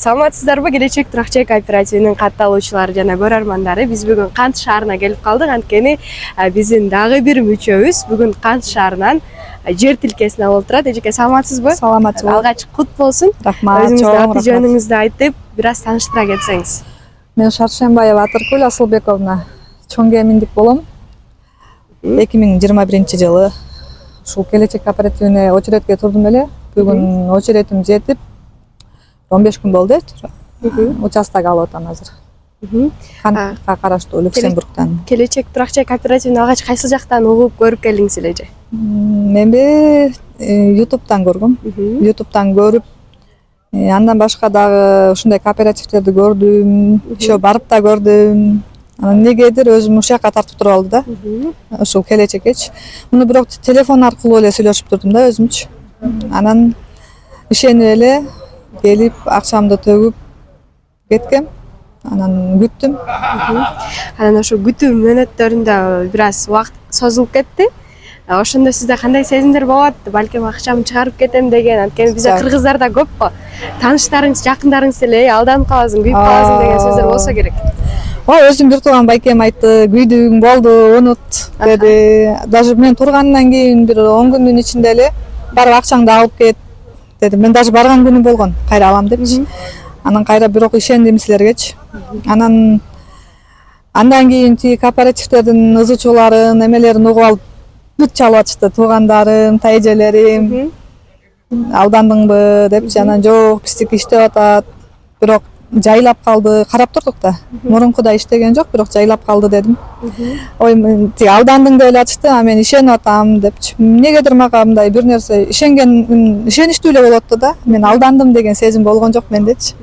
Саламатсыздарбы, Келечек Турак-Жай кооперативинин катталуучулары жана көрөрмандары. Биз бүгүн Кант шаарына келип калдык. Анткени биздин дагы бир мүчөбүз бүгүн Кант шаарынан жер тилкесине болуп турат. Эжеке, саламатсызбы? Саламатчы. Алгач кут болсун. Рахмат. Өзүңүздүн аты жөнүңүздү айтып, бир аз тааныштыра кетсеңиз. Мен Шаршембаева Атыркүл Асылбековна чоң кеминдик болом. 2021-жылы ушул Келечек кооперативине очередке турдум эле. Бүгүн очередим жетип 15 күн болду. Участок алып атам азыр. Кантка караштуу Люксембургдан. Келечек Турак-Жай кооперативин алгач кайсы жактан угуп көрүп келдиңиз эле? Менби YouTube'дан көргөм. YouTube'дан көрүп, андан башка дагы ушундай кооперативтерди көрдүм, ошо барып да көрдүм. Анан негедир өзүм ушул жака тартып туруп алды да. Ушул келечекечи. Муну бирок телефон аркылуу эле сүйлөшүп турдум да өзүмчү. Анан ишенип эле келип акчамды төгүп кеткем. Анан күттүм. Анан ошо күтүү мөөнөттөрүндө бир аз убакыт созулуп кетти. Ошондо сизде кандай сезимдер болот? Балким акчамды чыгарып кетем деген. Анткени бизде кыргыздарда көп го. Тааныштарыңыз, жакындарыңыз эле алданып каласың, күйүп каласың деген сөздөр болсо керек. Өзүм бир тууган байкем айтты, күйдүң болду, унут деди. Даже мен тургандан кийин бир 10 күндүн ичинде эле барып акчаңды алып кет деди. Мен даже барган күнү болгон, кайра алам депчи. Анан кайра бирок ишендим силергечи. Андан кийин тиги кооперативтердин ызычууларын, эмелерин угуп алып бүт чалып атышты. Туугандарым, тайжелерим. Алдандыңбы депчи. Анан жок, биздики иштеп атат. Бирок жайлап калды. Карап турдук да. Мурункуда иштеген жок, бирок жайлап калды дедим. Ой, тиги алдандың деп эле атышты, а мен ишенип атам депчи. Эмнегедир мага мындай бир нерсе ишеничтүү эле болуп атты да. Мен алдандым деген сезим болгон жок мендечи.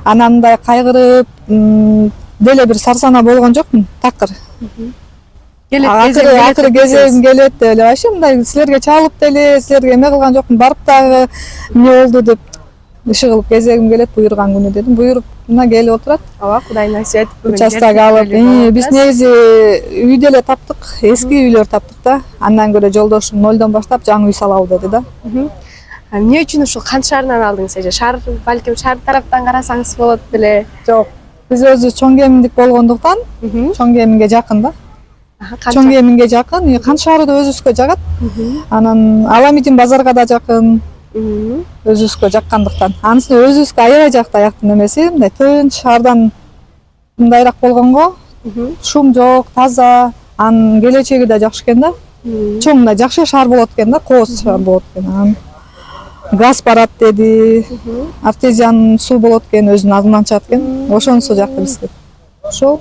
Анан мындай кайгырып, деле бир сарсана болгон жокмун, такыр. Акыры кезегим келет деп эле, вообще мындай силерге чалып деле, силерге эме кылган жокмун, барып дагы эмне болду деп иши кылып кезегим келет буйрган күнү дедим. Буйруп мына келип отурат. Ооба, Кудай насип этип бүгүн участок алып, биз негизи үй деле таптык, эски үйлөр таптык да. Андан көрө жолдошум 0дон баштап жаңы үй салалы деди да. Эмне үчүн ушул Кант шаарынан алдыңыз эже? Шаар, балким шаар тараптан карасаңыз болот беле? Жок. Биз өзү чоң кеминдик болгондуктан, чоң кеминге жакын да. Чоң кеминге жакын, Кант шаары да өзүбүзгө жагат. Анан Аламидин базарга да жакын. Өзүбүзгө жаккандыктан. Анысы өзүбүзгө аябай жакты, аяктын эмеси, мындай тынч, шаардан мындайраак болгонго. Шум жок, таза, анын келечеги да жакшы экен да. Чоң мындай жакшы шаар болот экен да, кооз шаар болот экен. Газ барат деди, артезиан суу болот экен, өзүнүн алдынан чыгат экен. Ошонусу жакты бизге. Ошол.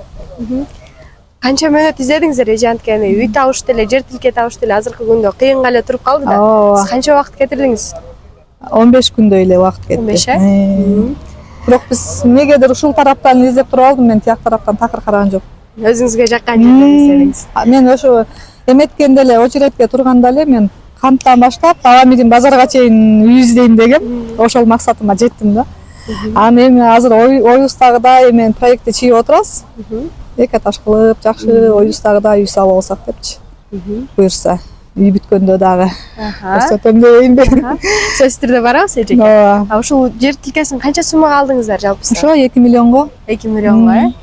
Канча мөөнөт издедиңиздер эже? Анткени үй табыш деле, жер тилке табыш деле азыркы күндө кыйынга эле туруп калды да. Сиз канча убакыт кетирдиңиз? 15 күндөй эле убакыт кетти. 15, Бирок биз негедир ушул тараптан издеп туруп алдым, мен тияк тараптан такыр караган жок. Өзүңүзгө жаккан жерден издедиңиз. Мен ошо эметкенде эле, очередке турганда эле мен Канттан баштап Аламидин базарга чейин үй издейм дегем. Ошол максатыма жеттим да. Анан эми азыр оюбуздагыдай эми проектти чийип отурабыз. Эки этаж кылып, жакшы оюбуздагыдай үй салып алсак депчи. Буюрса, үй бүткөндө дагы көрсөтөм дейинби. Сөзсүз түрдө барабыз эже. Ооба. Ушул жер тилкесин канча суммага алдыңыздар жалпысы? Ошо 2 миллионго. 2 миллионго,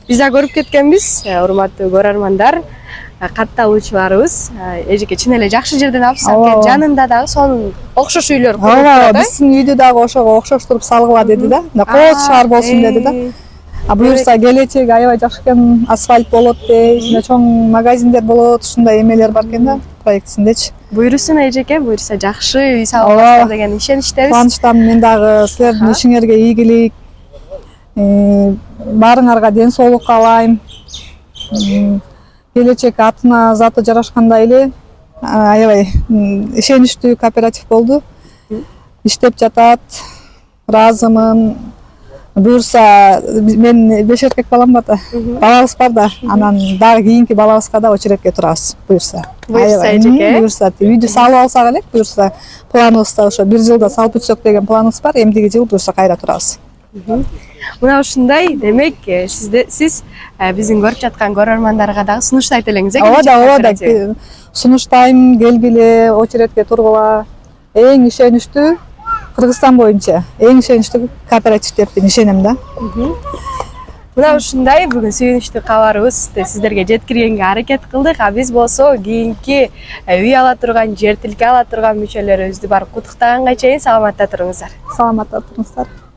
Биз да көрүп кеткенбиз, урматтуу көрөрмандар, катталуучуларыбыз. Эжеке чын эле жакшы жерден алыпсыз. Анткени жанында дагы сонун окшош үйлөр куруп турат. Ооба, биздин үйдү дагы ошого окшоштуруп салгыла деди да. Кооз шаар болсун деди да. Буюрса келечеги аябай жакшы экен, асфальт болот дейт, чоң магазиндер болот, ушундай эмелер бар экен да проектисиндечи. Буйрусун эжеке, буюрса жакшы үй салып аласыздар деген ишеничтебиз. Кубанычтамын, мен дагы силердин ишиңерге ийгилик, баарыңарга ден соолук каалайм. Келечек атына заты жарашкандай эле аябай ишеничтүү кооператив болду. Иштеп жатат, ыраазымын. Буюрса, мен 5 эркек балам бар да, балабыз бар да, анан дагы кийинки балабызга да очередке турабыз, буюрса. Буюрса эжеке. Буюрса, үйдү салып алсак элек, буюрса, планыбызда ошо 1 жылда салып бүтсөк деген планыбыз бар, эмдиги жыл буюрса кайра турабыз. Мына ушундай, демек, сиз биздин көрүп жаткан көрөрмандарга дагы сунуштайт элеңиз, Ооба да, сунуштайм, келгиле, очередке тургула. Эң ишеничтүү Кыргызстан боюнча эң ишеничтүү кооператив деп мен ишенем да. Мына ушундай бүгүн сүйүнүчтүү кабарыбызды сиздерге жеткиргенге аракет кылдык. А биз болсо кийинки үй ала турган, жер тилке ала турган мүчөлөрүбүздү барып куттуктаганга чейин саламатта туруңуздар. Саламатта туруңуздар.